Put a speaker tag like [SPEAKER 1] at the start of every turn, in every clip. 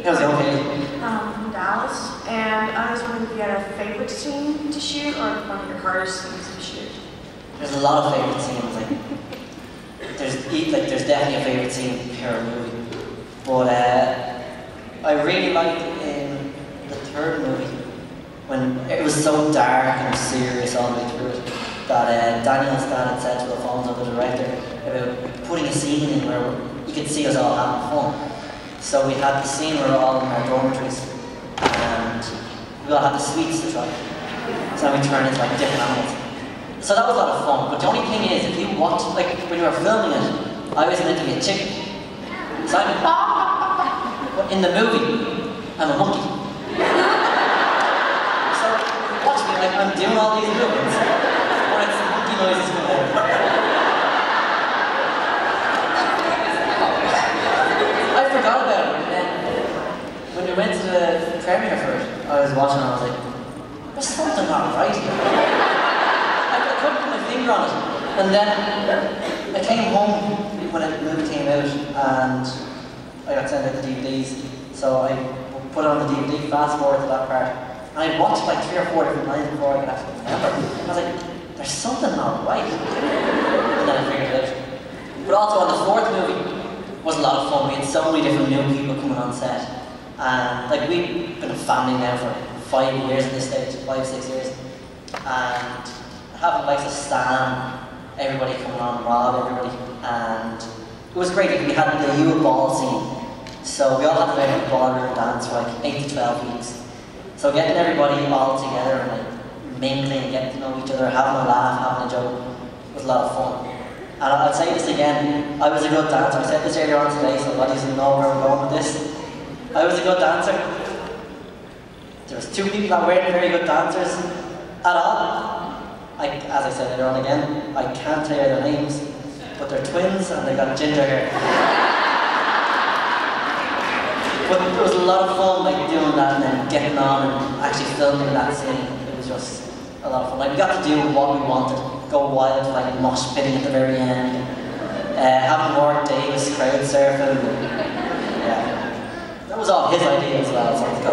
[SPEAKER 1] How's it okay?
[SPEAKER 2] From Dallas, and I was wondering if you had a favorite scene to shoot or one of your hardest scenes to shoot.
[SPEAKER 1] There's a lot of favorite scenes. There's definitely a favorite scene per movie, but I really liked in the third movie when it was so dark and serious all the way through it that Daniel's dad had said to the phone of the director about putting a scene in where you could see us all having fun. So we had the scene where we're all in our dormitories and we all had the sweets to try. So we turned into like different animals. So that was a lot of fun, but the only thing is, if you watch, like when you were filming it, I was meant to be a chicken. So but in the movie, I'm a monkey. So watch me, like I'm doing all these movements, but it's the monkey noises coming out. I forgot about it, and then when we went to the premiere for it, I was watching and I was like, there's something not right here. I couldn't put my finger on it. And then I came home when the movie came out and I got sent out the DVDs. So I put it on the DVD, fast forward to that part. And I watched like 3 or 4 different lines before I could actually remember. And I was like, there's something not right. And then I figured it out. But also on the fourth movie was a lot of fun. We had so many different new people coming on set. And like we've been a family now for 5 years at this stage, 5, 6 years. And having like Stan, everybody coming on, Rob, everybody, and it was great. We had the Yule Ball scene, so we all had to learn the ballroom dance for like 8 to 12 weeks. So getting everybody all together and like mingling, getting to know each other, having a laugh, having a joke was a lot of fun. And I'd say this again, I was a good dancer. I said this earlier on today, so I just know where we're going with this. I was a good dancer. There was 2 people that weren't very good dancers at all. As I said earlier on again, I can't tell you their names, but they're twins and they got ginger hair. But it was a lot of fun like doing that and then getting on and actually filming that scene. It was just a lot of fun. Like we got to do what we wanted, go wild, like mosh pitting at the very end, having Mark Davis crowd surfing. Yeah, that was all his idea as well, so let's go.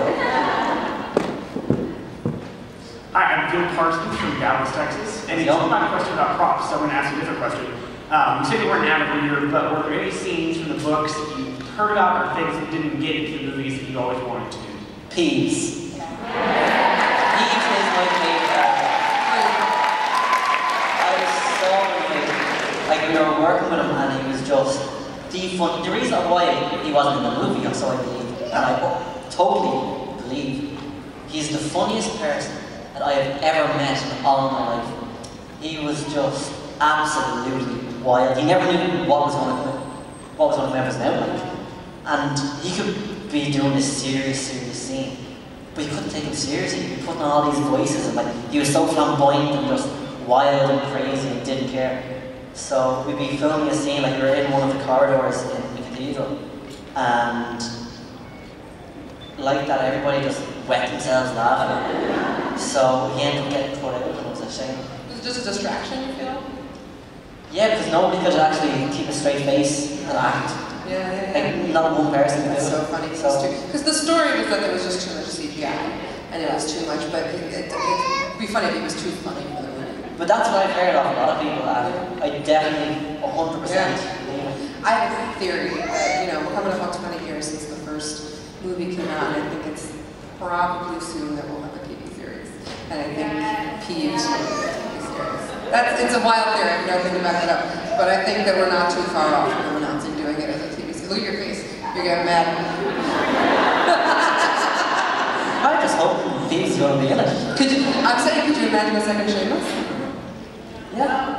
[SPEAKER 3] Hi, I'm Bill Parsons from Dallas, Texas, and you told my question about props, so I'm going to ask you a different question. You said you weren't an avid reader, but were there any scenes from the books that you heard about or things that didn't get into the movies that you always wanted to do?
[SPEAKER 1] Peeves. Peeves is my favorite. I was so amazed. Like we were working with him and he was just the fun. The reason why he wasn't in the movie, so I believe, and I totally believe, he's the funniest person that I have ever met in all my life. He was just absolutely wild. He never knew what was going to come out of his mouth like. And he could be doing this serious scene, but you couldn't take him seriously. He was putting on all these voices and like he was so flamboyant and just wild and crazy and didn't care. So we'd be filming a scene like we were in one of the corridors in the cathedral, and like that everybody just wet themselves laughing. So he ended up getting put out and it was a shame.
[SPEAKER 4] Was it just a distraction, you feel?
[SPEAKER 1] Yeah, because nobody could actually keep a straight face and act.
[SPEAKER 4] Yeah.
[SPEAKER 1] Like, not one person could do it.
[SPEAKER 4] That's so funny. Because the story was that there was just too much CGI and it was too much, but it'd be funny if it was too funny for the movie.
[SPEAKER 1] But that's what I've heard of a lot of people, and I definitely 100% believe it.
[SPEAKER 4] I have a theory that, we're coming up on 20 years since the first movie came out, and I think it's probably soon that we'll have a TV series. And I think Peeves will be a TV series. It's a wild theory, I have nothing to back it up. But I think that we're not too far off from announcing doing it as a TV series. Look at your face. You're getting mad.
[SPEAKER 1] I just hope Peeves is going to be in it.
[SPEAKER 4] I'm saying, could you imagine a second Seamus?
[SPEAKER 1] Yeah.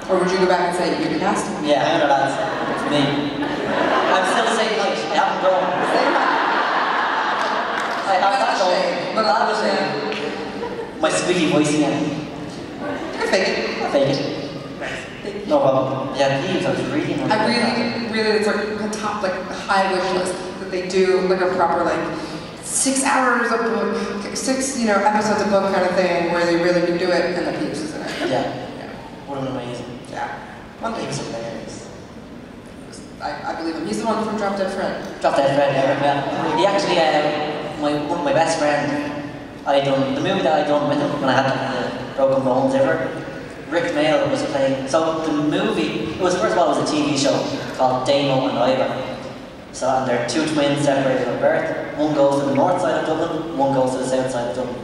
[SPEAKER 4] Or would you go back and say, you could cast him?
[SPEAKER 1] Yeah, I know that's me. I'm still the same height. I haven't grown. I have that going.
[SPEAKER 4] But that was
[SPEAKER 1] my squeaky voice again.
[SPEAKER 4] Fake it.
[SPEAKER 1] Fake it. No problem. Yeah, Peeves, I was reading.
[SPEAKER 4] I really, it's like a top, like a high wish list that they do, like a proper, like 6 hours a book, 6, episodes a book kind of thing, where they really can do it, and the Peeves is in it.
[SPEAKER 1] Yeah. What an amazing.
[SPEAKER 4] Yeah. One
[SPEAKER 1] Peeves hilarious.
[SPEAKER 4] I believe him. He's the one from Drop Dead Fred.
[SPEAKER 1] Drop Dead Fred, yeah. He actually, one of my best friends, the movie that I done with him when I had the broken bones ever, Rick Mail was playing. So the movie, first of all, it was a TV show called Damo and Ivor. So, and they're two twins separated at birth. One goes to the north side of Dublin, one goes to the south side of Dublin.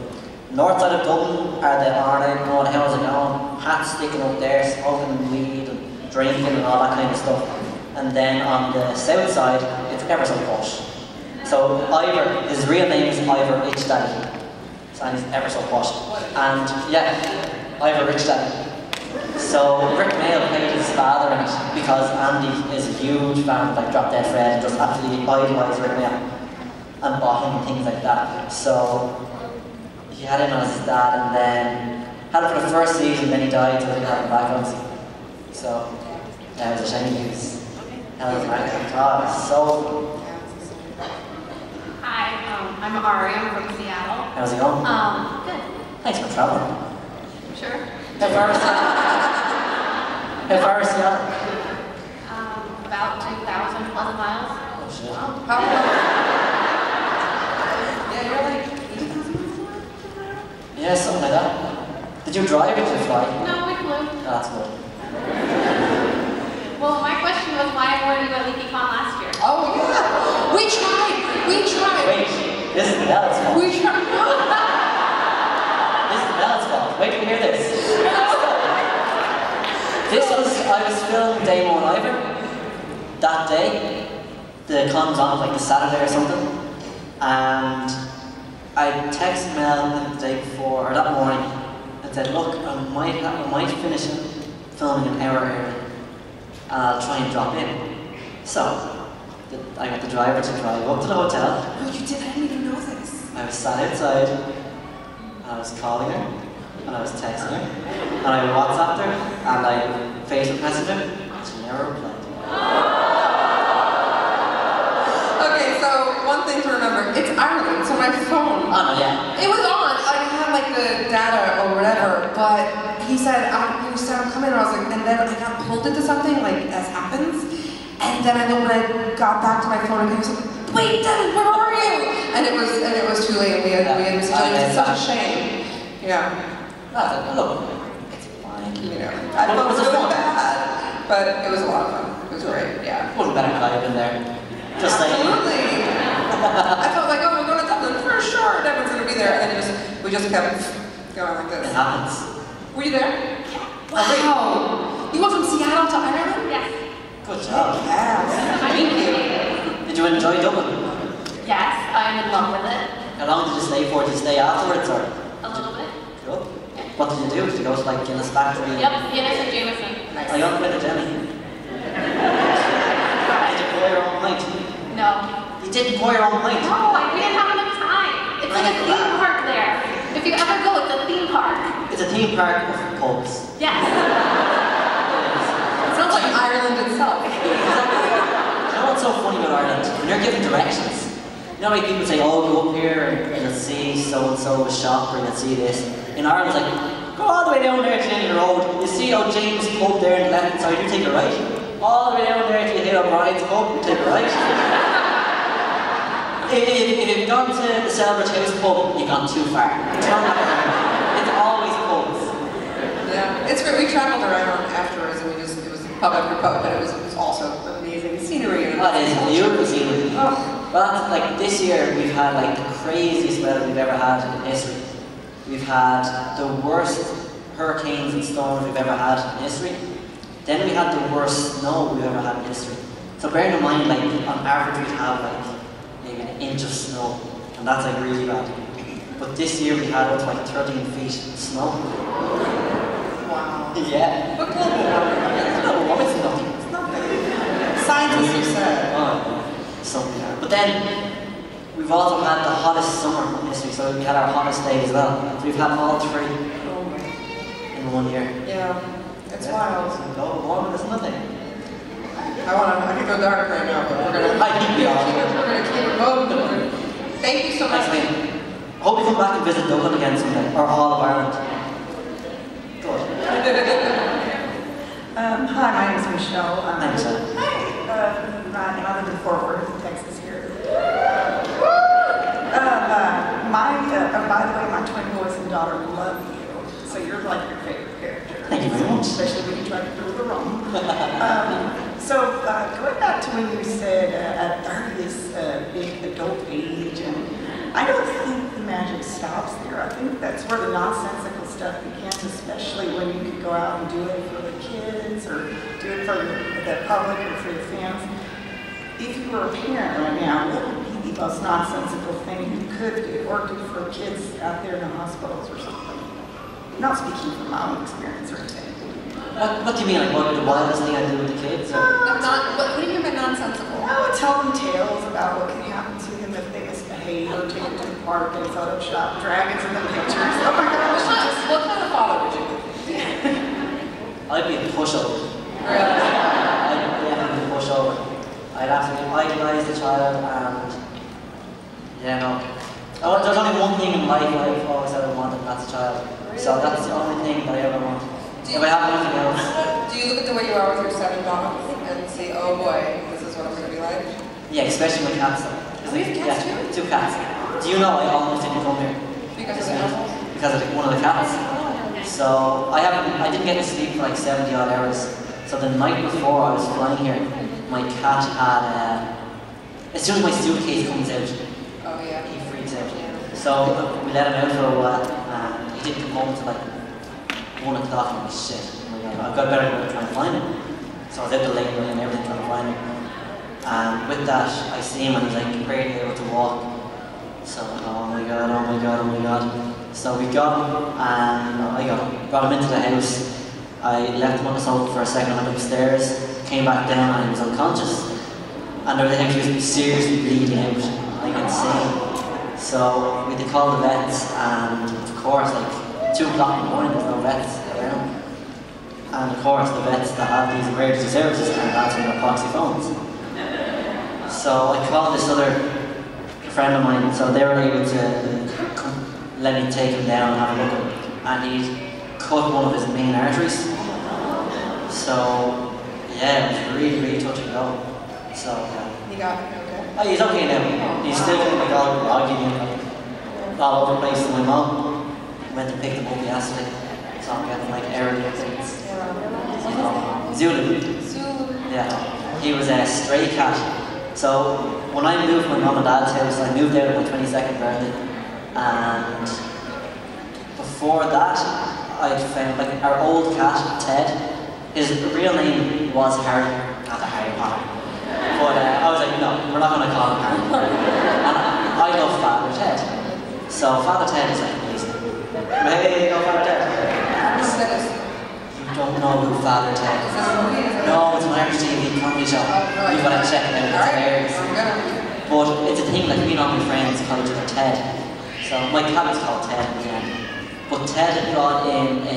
[SPEAKER 1] North side of Dublin are the Arnhem, all the hell's it going, hats sticking up there, smoking weed and drinking and all that kind of stuff. And then on the south side, it's ever so posh. So Ivor, his real name is Ivor Rich Daddy. And he's ever so posh. And yeah, Ivor Rich Daddy. So Rick Mail played his father in it because Andy is a huge fan of like Drop Dead Fred and just absolutely idolised Rick Mail and bought him and things like that. So he had him as his dad and then had him for the first season, then he died, so he didn't have him back on. So yeah, it was a shame he was held back. Oh, it was so.
[SPEAKER 5] Hi, I'm Ari, I'm from Seattle.
[SPEAKER 1] How's it going?
[SPEAKER 5] Good.
[SPEAKER 1] Thanks for traveling.
[SPEAKER 5] Sure.
[SPEAKER 1] How far is Seattle? How far is Seattle?
[SPEAKER 5] About 2,000 plus miles.
[SPEAKER 1] Oh shit.
[SPEAKER 4] Wow. How yeah, you're like 80,000 miles away?
[SPEAKER 1] Yeah, something like that. Did you drive or did you fly?
[SPEAKER 5] No, we flew.
[SPEAKER 1] Oh, that's good.
[SPEAKER 5] Well, my question was why weren't you at Leaky Con last year?
[SPEAKER 4] Oh yeah, we tried.
[SPEAKER 1] Wait, this is Belle's fault.
[SPEAKER 4] We tried.
[SPEAKER 1] This is Belle's fault. Wait till you hear this. I was filming Damo and Ivor that day. The con's on like the Saturday or something. And I texted Mel the day before, or that morning, and said, look, I might finish filming an hour early. And I'll try and drop in. So, I got the driver to drive up to the hotel.
[SPEAKER 4] Oh, you did? I didn't even know this.
[SPEAKER 1] I was sat outside, and I was calling her, and I was texting her, and I WhatsApped her, and I Facebook messaged her, and she never replied.
[SPEAKER 4] Okay, so one thing to remember, it's Ireland, so my phone.
[SPEAKER 1] Oh, no, yeah.
[SPEAKER 4] It was on. I had like the data or whatever, but he said, I'm coming, and I was like, and then I got pulled into something, like, as happens, and then when I got back to my phone, and he was like, wait, Devon, where are you? And it was too late, we had missed each other. It's such a shame. Yeah.
[SPEAKER 1] Look, it's fine.
[SPEAKER 4] You know, I thought it was really bad, but it was a lot of fun. It was great, yeah.
[SPEAKER 1] It wasn't better if I had been there. Just like.
[SPEAKER 4] Absolutely. I felt like, oh, we're going to Dublin for sure. Devon's going to be there, and then we just kept going like this.
[SPEAKER 1] It happens.
[SPEAKER 4] Were you there? Wow. You went from Seattle to Ireland?
[SPEAKER 5] Yes.
[SPEAKER 1] Good job.
[SPEAKER 4] Yes.
[SPEAKER 5] Thank you.
[SPEAKER 1] Did you enjoy Dublin?
[SPEAKER 5] Yes, I'm in love with it.
[SPEAKER 1] How long did you stay for? Did you stay afterwards or?
[SPEAKER 5] A little bit.
[SPEAKER 1] Good. What did you do? Did you go to like Guinness Factory?
[SPEAKER 5] Yep, Guinness and Jameson.
[SPEAKER 1] I got with Jenny. Did you pour your own pint?
[SPEAKER 5] No.
[SPEAKER 1] You didn't pour your own pint?
[SPEAKER 5] No, we didn't have enough time. It's like a theme park there. If you ever go, it's a theme park.
[SPEAKER 1] It's a theme park of pubs.
[SPEAKER 5] Yes.
[SPEAKER 4] It sounds like Ireland itself.
[SPEAKER 1] You know what's so funny about Ireland? When you're given directions, you know how people say, oh, go up here and you'll see so-and-so a shop or you'll see this. In Ireland, it's like, go all the way down there to the end of the road. You see old James' pub there on the left side, you take a right. All the way down there till you hit O'Brien's pub, you take a right. If you've gone to the Selbridge House pub, you've gone too far. Turn back around. It's always pubs.
[SPEAKER 4] Yeah, it's great. We traveled around afterwards, and it was pub after pub, but it was also amazing scenery. And
[SPEAKER 1] that is beautiful scenery.
[SPEAKER 4] Oh.
[SPEAKER 1] Well, like this year, we've had like the craziest weather we've ever had in history. We've had the worst hurricanes and storms we've ever had in history. Then we had the worst snow we've ever had in history. So bearing in mind, like on average, we have like maybe an inch of snow, and that's like really bad. But this year we had up to like 13 feet of snow.
[SPEAKER 4] Wow.
[SPEAKER 1] Yeah.
[SPEAKER 4] But global warming.
[SPEAKER 1] Global warming is nothing.
[SPEAKER 4] It's nothing. Scientists have said.
[SPEAKER 1] Oh, something. But then we've also had the hottest summer in history, so we had our hottest day as well. So we've had all three in 1 year.
[SPEAKER 4] Yeah, it's wild.
[SPEAKER 1] Global warming is nothing.
[SPEAKER 4] I could go dark right now, but we're gonna keep it moving. Thank you so much.
[SPEAKER 1] Thanks, hope you come back and visit Dublin again someday, or all of Ireland. Good.
[SPEAKER 6] Hi, my name is Michelle.
[SPEAKER 1] Hi, Michelle.
[SPEAKER 6] And I live in Fort Worth, Texas here. By the way, my twin boys and daughter love you. So you're like your favorite character.
[SPEAKER 1] Thank you very much.
[SPEAKER 6] Especially when you try to prove the wrong. Going back to when you said at 30 is big adult age, and I don't think the magic stops there. I think that's where the nonsensical stuff begins, especially when you could go out and do it for the kids or do it for the public or for your fans. If you were a parent right now, what would be the most nonsensical thing you could do or do for kids out there in the hospitals or something? I'm not speaking from my own experience or anything.
[SPEAKER 1] What do you mean, like what the wildest thing I do with the kids? Or?
[SPEAKER 4] What do you mean by nonsensical?
[SPEAKER 6] I would tell them tales about what could happen to them if they misbehave or take them to the park and Photoshop dragons in the pictures. Oh my gosh.
[SPEAKER 4] What kind of father would you be?
[SPEAKER 1] I'd be a pushover.
[SPEAKER 4] Really?
[SPEAKER 1] I'd definitely be a pushover. I'd absolutely idolize the child and there's only one thing in life I've always ever wanted, and that's a child. So that's the only thing that I ever want. If I have nothing else.
[SPEAKER 4] Do you look at the way you are with your 7 dogs and say, oh boy, this is what I'm going to be like?
[SPEAKER 1] Yeah, especially with cats.
[SPEAKER 4] We have cats too?
[SPEAKER 1] 2 cats. Do you know I almost didn't come here?
[SPEAKER 4] Because of the animals?
[SPEAKER 1] Because of one of the cats. So I didn't get to sleep for like 70 odd hours. So the night before I was flying here, my cat had, as soon as my suitcase comes out, he freaks out. So we let him out for a while, and he didn't come home until like 1 o'clock, and I'm like, shit, oh my God, I've got better go try and find him. So I was out the lane and everything trying to find him. And with that, I see him and he's like barely able to walk. So I'm like, oh my God, oh my God, oh my God. So we got him, and I brought him into the house. I left him on the sofa for a second, went upstairs, came back down, and he was unconscious. And he was seriously bleeding out, like insane. So we had to call the vets, and of course, like 2 o'clock in the morning, there's no vets around. And of course, the vets that have these emergency services can't answer their proxy phones. So I called this other friend of mine, so they were able to let me take him down and have a look at him. And he'd cut one of his main arteries. So yeah, it was really, really touch and go. So
[SPEAKER 4] he got okay?
[SPEAKER 1] Oh, he's okay now. He's still getting like all groggy and all over the place. My mom went to pick him up yesterday, so I'm getting like early updates. Zulu. Yeah, he was a stray cat. So when I moved my mom and dad's house, I moved there on my 22nd birthday, and before that, I'd found like our old cat Ted. His real name was Harry, not Harry Potter. But I was like, no, we're not going to call him Harry Potter. And I love Father Ted. So Father Ted is like amazing. Hey, you know Father Ted? You don't know who Father Ted is? No, it's an Irish TV comedy show. You've got to check it out, it's hilarious. But it's a thing, like me and all my friends call each other Ted. So my cat was called Ted in the end. But Ted had brought in a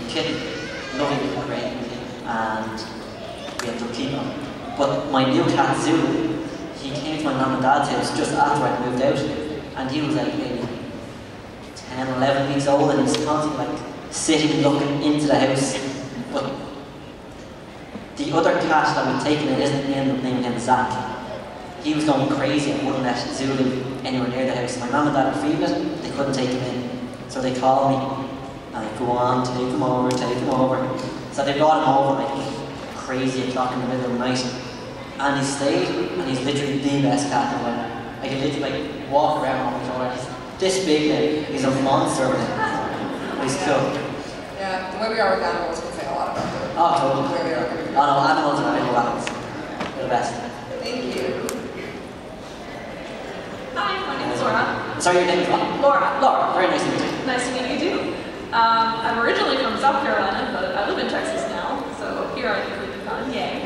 [SPEAKER 1] kitten, lovely little grey kitten, and we had to keep him. But my new cat Zulu, he came to my mum and dad's house just after I moved out, and he was like maybe 10, 11 weeks old, and he was constantly like sitting looking into the house. But the other cat that we'd taken in ended up naming him Zach. He was going crazy and wouldn't let Zulu anywhere near the house. My mum and dad were feeding it, they couldn't take him in. So they called me, and I'd go on, take him over, take him over. So they brought him over like crazy o'clock in the middle of the night. And he stayed, and he's literally the best cat in the world. I can literally like walk around on the floor. He's this big now, he's a monster with him. But he's cool.
[SPEAKER 4] Yeah, the way we are with animals can say a lot about them.
[SPEAKER 1] Oh, totally.
[SPEAKER 4] The way we are.
[SPEAKER 1] Oh no, animals are animal animals. They're the best.
[SPEAKER 4] Thank you.
[SPEAKER 7] Hi, my name is Laura.
[SPEAKER 1] Sorry, your name is what?
[SPEAKER 7] Laura.
[SPEAKER 1] Laura, very nice to meet you.
[SPEAKER 7] Nice to meet you too. I'm originally from South Carolina, but I live in Texas now, so here I am Leaky Con, yay.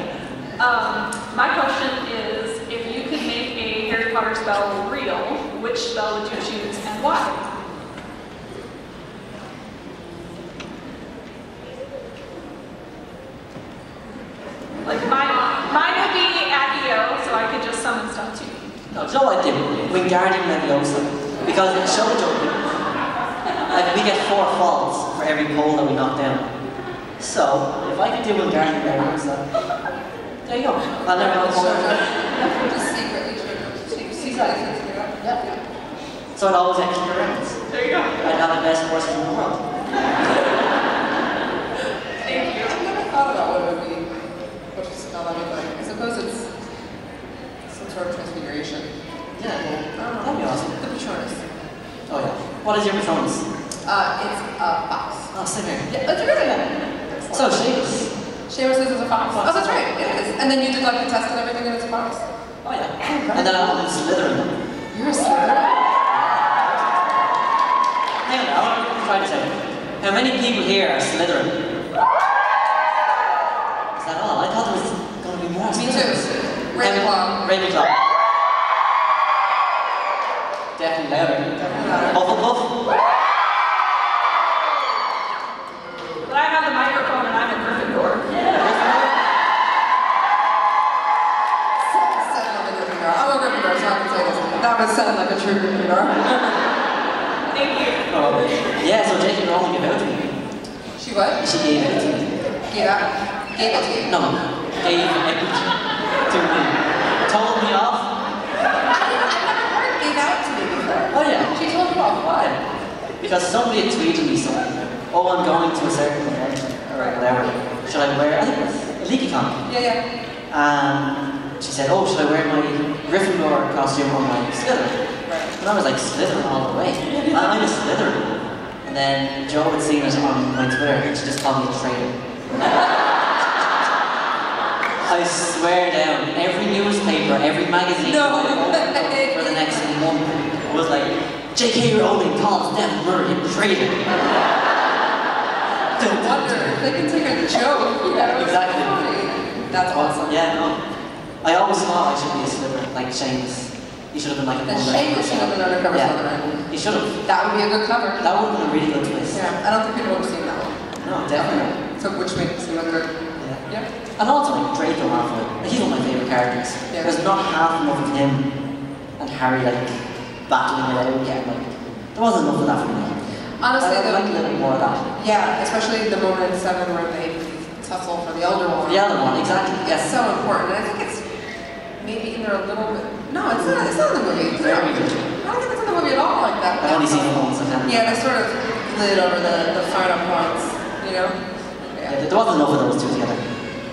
[SPEAKER 7] My question is, if you could make a Harry Potter spell real, which spell would you choose and why? Like mine would be Accio, so I could just summon stuff too.
[SPEAKER 1] No, do you know what I do? Wingardium Leviosa. Because in show jumping, like we get 4 falls for every pole that we knock down. So, if I could do one Garden Gremlins, there you go. I'll never know more.
[SPEAKER 4] Just secretly secretly. Yeah.
[SPEAKER 1] So I'd always extra rounds.
[SPEAKER 7] There you go.
[SPEAKER 1] I'd have the best horses in the world.
[SPEAKER 7] Thank you.
[SPEAKER 4] I've never thought about what it would be, what you spell anything. I suppose it's some sort of transfiguration.
[SPEAKER 1] Yeah, that'd be awesome.
[SPEAKER 4] The Patronus.
[SPEAKER 1] Oh yeah. What is your Patronus?
[SPEAKER 4] It's a fox.
[SPEAKER 1] Oh, same here.
[SPEAKER 4] Yeah, that's yours, yeah.
[SPEAKER 1] So, Seamus.
[SPEAKER 4] Seamus says it's a fox. Oh, that's right, it is. And then you did like the test and everything and it's a fox?
[SPEAKER 1] Oh yeah. And then I'm a Slytherin.
[SPEAKER 4] You're a Slytherin?
[SPEAKER 1] Hang on, I'll try this out. How many people here are Slytherin? Is that all? I thought there was going to be more.
[SPEAKER 4] Me too. Ravenclaw.
[SPEAKER 1] Ravenclaw. Definitely louder. Hufflepuff.
[SPEAKER 7] But I have the microphone and I'm a Gryffindor.
[SPEAKER 4] I'm a Gryffindor, so I can say this. That would sound like a true Gryffindor.
[SPEAKER 7] Thank you.
[SPEAKER 1] Yeah, so J.K. Rowling gave out to me.
[SPEAKER 4] She what?
[SPEAKER 1] She gave it to me.
[SPEAKER 4] Gave it to you?
[SPEAKER 1] No, gave it to me. Told me off.
[SPEAKER 4] I've never heard gave out to me before.
[SPEAKER 1] Oh yeah.
[SPEAKER 4] She told you off. Why?
[SPEAKER 1] Because somebody had tweeted me something. Oh, I'm going to a certain event, or whatever. Should I wear, I think it was Leaky Con.
[SPEAKER 4] Yeah.
[SPEAKER 1] She said, oh, should I wear my Gryffindor costume or my Slytherin?
[SPEAKER 4] Right.
[SPEAKER 1] And I was like, Slytherin all the way. I'm a Slytherin. And then Jo had seen it on my Twitter and she just called me a traitor. I swear down, every newspaper, every magazine for the next month was like, J.K. Rowling calls Devon Murray a traitor.
[SPEAKER 4] No wonder, they can take a joke.
[SPEAKER 1] Exactly.
[SPEAKER 4] That's awesome.
[SPEAKER 1] Yeah, no. I always thought I should be a Slytherin, like Seamus. He should have been like a
[SPEAKER 4] Then Seamus should have been undercover Slytherin.
[SPEAKER 1] He should have.
[SPEAKER 4] That would be a good cover.
[SPEAKER 1] That would have been a really good twist.
[SPEAKER 4] Yeah, I don't think people would have seen that one.
[SPEAKER 1] No, definitely.
[SPEAKER 4] So which makes it seem like good.
[SPEAKER 1] Yeah. And also like Draco Malfoy. Like, he's one of my favourite characters.
[SPEAKER 4] Yeah.
[SPEAKER 1] There's not half enough of him and Harry like battling it out. Yeah, like there wasn't enough of that for me.
[SPEAKER 4] Honestly,
[SPEAKER 1] I'd like a little bit more of that.
[SPEAKER 4] Yeah, especially the moment in 7 where they tussle for the elder one.
[SPEAKER 1] The other one, exactly.
[SPEAKER 4] It's so important. And I think it's maybe in there a little bit. No, it's not in the movie.
[SPEAKER 1] Very good.
[SPEAKER 4] I don't think it's in the movie at all like that.
[SPEAKER 1] I've only seen it once.
[SPEAKER 4] Yeah, they sort of glid over the final points, you know?
[SPEAKER 1] Yeah, there wasn't enough of those two together.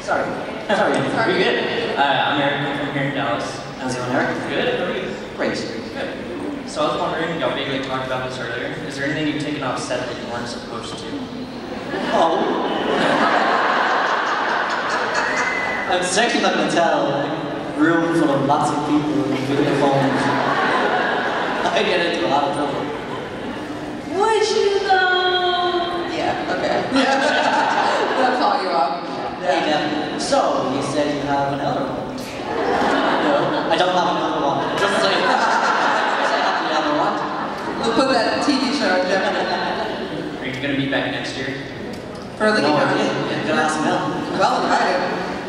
[SPEAKER 1] Sorry. Sorry.
[SPEAKER 8] Pretty good. I'm Eric. I'm from here in Dallas.
[SPEAKER 1] How's it going, Eric?
[SPEAKER 8] Good. How are you?
[SPEAKER 1] Great.
[SPEAKER 8] Good. So I was wondering, y'all maybe talked about this earlier. Is there anything you've taken off set that you weren't supposed to?
[SPEAKER 1] Oh. I'm certainly not going to tell a room full of lots of people with their phones. I get into a lot of trouble.
[SPEAKER 7] Would you though?
[SPEAKER 4] Yeah, okay. They'll call you up.
[SPEAKER 1] Hey, Devon. So, you said you have an elder one. No, I don't have an elder one. Just so you know. I have an elder one.
[SPEAKER 4] We'll put that TV show on Jeff.
[SPEAKER 8] Are you going to be back next year?
[SPEAKER 4] For Leaky
[SPEAKER 1] No
[SPEAKER 4] Con.
[SPEAKER 1] idea. You're going to ask Mel.
[SPEAKER 4] Well invited.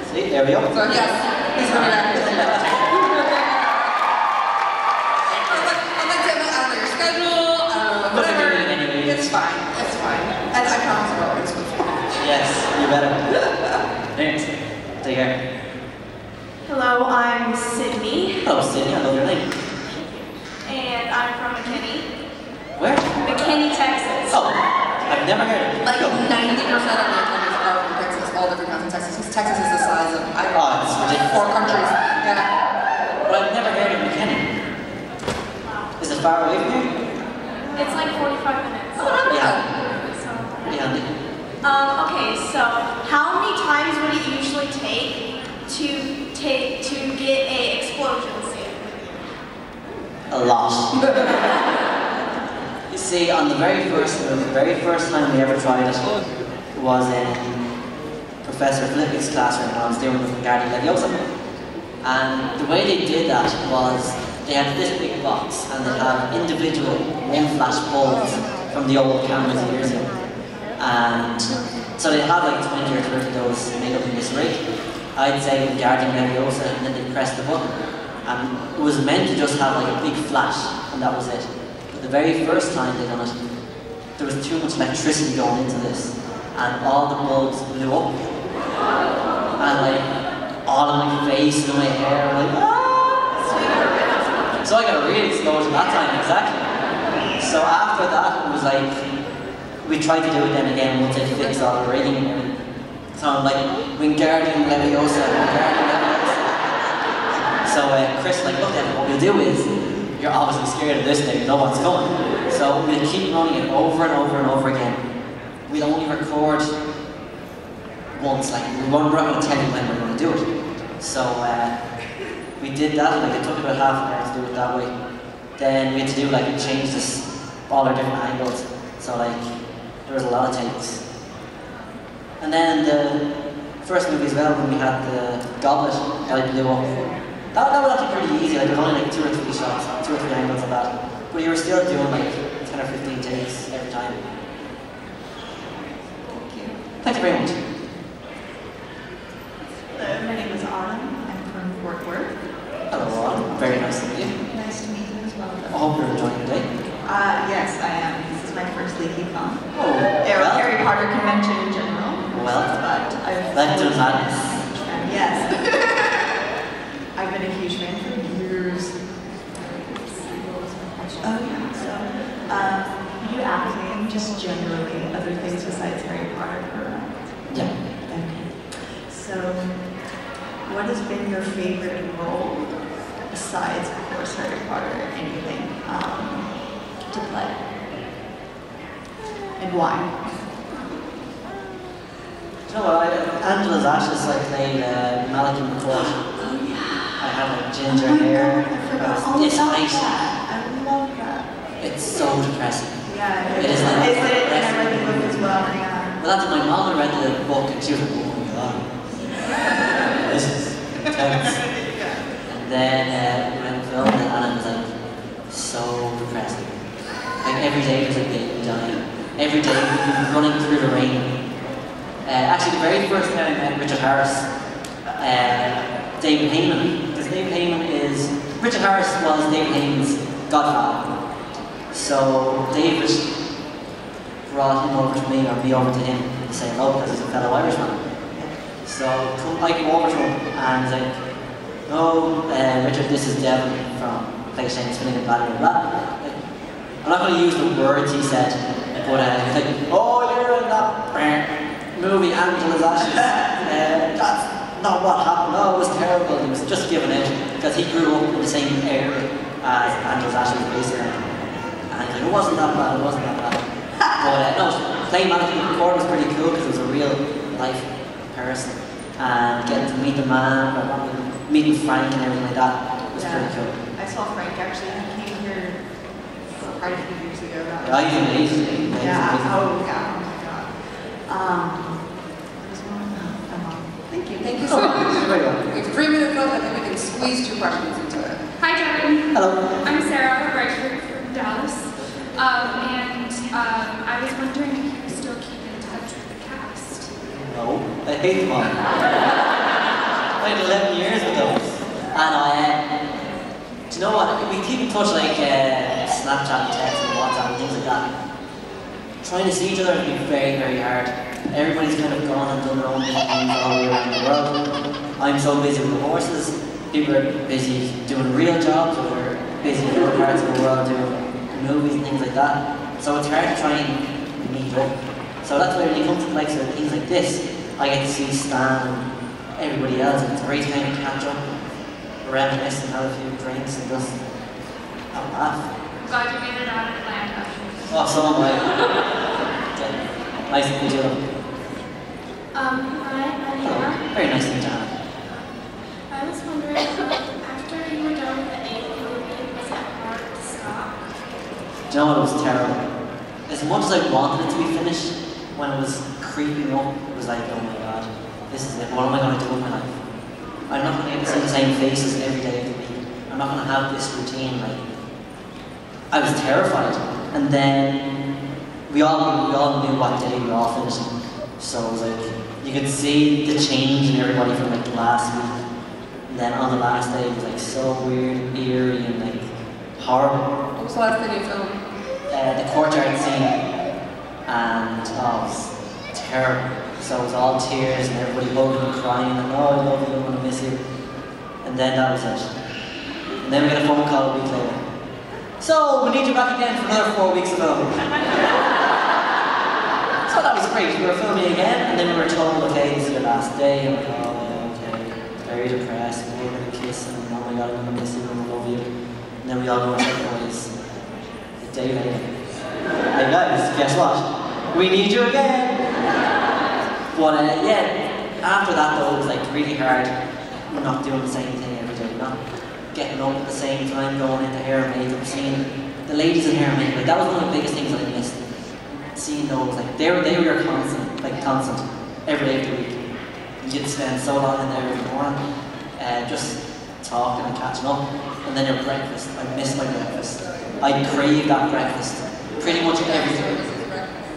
[SPEAKER 1] See, there we go.
[SPEAKER 4] So yes, he's coming back. I'd like to have it out of your schedule, whatever. It's fine, it's fine. And I promise I'll always with you.
[SPEAKER 1] Yes, you better.
[SPEAKER 8] Thanks.
[SPEAKER 1] Take care.
[SPEAKER 2] Hello, I'm Sydney,
[SPEAKER 1] Hello, Sydney. I love your name.
[SPEAKER 2] and I'm from McKinney,
[SPEAKER 1] Where?
[SPEAKER 2] McKinney, Texas.
[SPEAKER 1] Oh, I've never heard of it.
[SPEAKER 4] Like
[SPEAKER 1] Go.
[SPEAKER 4] 90% of the attendees are from Texas, all different kinds of Texas, because Texas is the size of, I don't know,
[SPEAKER 1] Oh, it's ridiculous.
[SPEAKER 4] 4 countries. Yeah.
[SPEAKER 1] But I've never heard of McKinney. Is it far away from here?
[SPEAKER 2] It's like 45 minutes.
[SPEAKER 4] Oh, not bad.
[SPEAKER 2] So,
[SPEAKER 1] Pretty handy.
[SPEAKER 2] okay, so how many times would it usually take to get a explosion scene?
[SPEAKER 1] A lot. You see, on the very first time we ever tried it was in Professor Flippick's classroom when I was doing the Wingardium Leviosa. And the way they did that was they had this big box and they had individual one-flash bulbs from the old cameras years ago. And so they had like 20 or 30 of those made up in this rig. I'd say Wingardium Leviosa, and then they'd press the button. And it was meant to just have like a big flash, and that was it. But the very first time they done it, there was too much electricity going into this. and all the bulbs blew up. And like, all of my face and my hair, like, ah! So I got really exposed at that time, exactly. So after that, it was like, we tried to do it then again once I fixed all the rigging and everything. So I'm like, Wingardium Leviosa, Wingardium Leviosa. So Chris like, look then, what we'll do is, you're obviously scared of this thing, you know what's coming. So we'll keep running it over and over and over again. We'll only record once, like, we're not going to tell you when we're going to do it. So we did that, like it took about half an hour to do it that way. Then we had to do like, change this, all our different angles. So like, there was a lot of takes. And then the first movie as well, when we had the goblet that blew up, that was actually pretty easy. Like, there was only like 2 or 3 shots, 2 or 3 angles of that. But you were still doing like 10 or 15 takes every time. Thank you very much.
[SPEAKER 9] Hello, my name is Autumn. I'm from Fort Worth.
[SPEAKER 1] Hello, Autumn. Very nice to meet you.
[SPEAKER 9] Nice to meet you as well.
[SPEAKER 1] I hope you're enjoying the day.
[SPEAKER 9] Yes, I am. This is my first Leaky Con.
[SPEAKER 1] Oh, well.
[SPEAKER 9] Harry Potter convention in general.
[SPEAKER 1] Well,
[SPEAKER 9] but I've
[SPEAKER 1] Lectern Madness.
[SPEAKER 9] Yes. I've been a huge fan for years. Oh yeah. So, you acting, just generally, other things besides Harry Potter, correct?
[SPEAKER 1] Yeah.
[SPEAKER 9] Okay. So, what has been your favorite role, besides, of course, Harry Potter, anything, to play? And why?
[SPEAKER 1] You know what, Angela's Ashes, I played Malachy McCourt.
[SPEAKER 9] Oh yeah.
[SPEAKER 1] I had like ginger hair.
[SPEAKER 9] I forgot
[SPEAKER 1] I
[SPEAKER 9] all
[SPEAKER 1] was
[SPEAKER 9] about
[SPEAKER 1] displaced.
[SPEAKER 9] that. I love that.
[SPEAKER 1] It's so depressing.
[SPEAKER 9] Yeah,
[SPEAKER 1] It is like
[SPEAKER 9] and I
[SPEAKER 1] depressing.
[SPEAKER 9] read the book as well, yeah.
[SPEAKER 1] Well, that's my mom read the book and she was like, oh my god, this is intense. And then when we filmed it, Anna was like, so depressing. Like every day was like baby dying. Every day we'd be running through the rain. Actually, the very first time I met Richard Harris, David Heyman, because David Heyman is, Richard Harris was David Heyman's godfather. So David brought him over to me, or me over to him, to say hello because he's a fellow Irishman. So I come over to him and he's like, oh, Richard, this is Devon from Seamus Finnigan, blah, blah, blah. I'm not going to use the words he said, but he's like, oh, you're in that movie Angela's Ashes. That's not what happened. No, it was terrible. He was just giving in because he grew up in the same area as Angela's Ashes basically. And he's like, it wasn't that bad, it wasn't that bad. But no, playing Malachy McCourt was pretty cool because it was a real life person. And getting to meet the man, or meeting Frank and everything like that was pretty cool.
[SPEAKER 9] I saw Frank actually, he came here quite a few years ago.
[SPEAKER 1] Yeah, he's amazing.
[SPEAKER 9] Yeah, oh yeah, oh my god. Thank you.
[SPEAKER 4] Thank you so much. We have 3 minutes left. I think we can squeeze 2 questions into it.
[SPEAKER 10] Hi, Jordan.
[SPEAKER 1] Hello.
[SPEAKER 10] I'm Sarah, a writer from Dallas. I was wondering if you still keep in touch with the cast.
[SPEAKER 1] No, I hate them all. I had 11 years with them. And do you know what? We keep in touch like Snapchat and text and WhatsApp and things like that. Trying to see each other has been very, very hard. Everybody's kind of gone and done their own things all around the world. I'm so busy with the horses. People are busy doing real jobs, or they're busy in other parts of the world doing movies and things like that. So it's hard to try and meet up. So that's why when you come to like sort of things like this, I get to see Stan and everybody else, and it's a great time to catch up, reminisce and have a few drinks and just have a laugh.
[SPEAKER 10] I'm glad you made it out of Atlanta.
[SPEAKER 1] Oh, so am I. Nice to meet you.
[SPEAKER 2] Hi, I'm Hannah.
[SPEAKER 1] Very nice to meet you, Hannah.
[SPEAKER 2] I was wondering, after you were done with the 8th movie, was it hard to stop?
[SPEAKER 1] Do you know what? It was terrible. As much as I wanted it to be finished, when it was creeping up, it was like, oh my god, this is it. What am I going to do with my life? I'm not going to get to see the same faces every day of the week. I'm not going to have this routine. Like, I was terrified. And then we all knew what day we were all finishing. So it was like, you could see the change in everybody from like last week. And then on the last day, it was like so weird, eerie, and like horrible.
[SPEAKER 4] What was the last thing you filmed?
[SPEAKER 1] The courtyard scene. And terrible. So it was all tears and everybody hugging and crying and oh, I love you, I'm gonna miss you. And then that was it. And then we get a phone call a week later. So we need you back again for another 4 weeks of filming. So that was great. We were filming again, and then we were told, okay, this is your last day. And we're like, oh, yeah, okay. Very depressed. And we're gonna kiss, and oh my god, I'm gonna miss you, I'm gonna love you. And then we all go our separate ways. A day later. Hey guys, guess what? We need you again. But yeah, after that though, it was like really hard. We're not doing the same thing every day. Not getting up at the same time, going into hair and makeup, seeing the ladies in hair and makeup. Like that was one of the biggest things that I missed. Seeing those, like they were your constant, every day of the week. You'd spend so long in there every morning, just talking and catching up. And then your breakfast, I missed my breakfast. I craved that breakfast. Pretty much every day.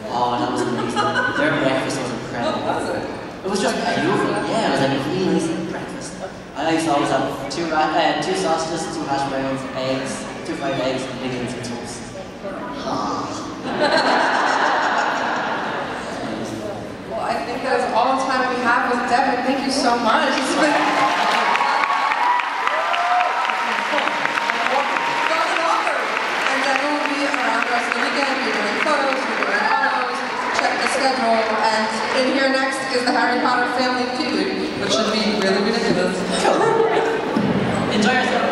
[SPEAKER 1] Oh, that was amazing. Their breakfast was incredible.
[SPEAKER 4] What was it?
[SPEAKER 1] It was just beautiful. Yeah, it was like a really nice breakfast. I used to always have two sausages, 2 hash browns, eggs, 2 fried eggs, and beans and toast.
[SPEAKER 4] Well, I think that is all the time we have with Devon. Thank you so much. It's been an honor. And Devon will be around the rest of the weekend. We're doing photos, we're doing autos. Check the schedule. And in here next is the Harry Potter Family Feud, which should be really ridiculous.
[SPEAKER 1] Enjoy yourself.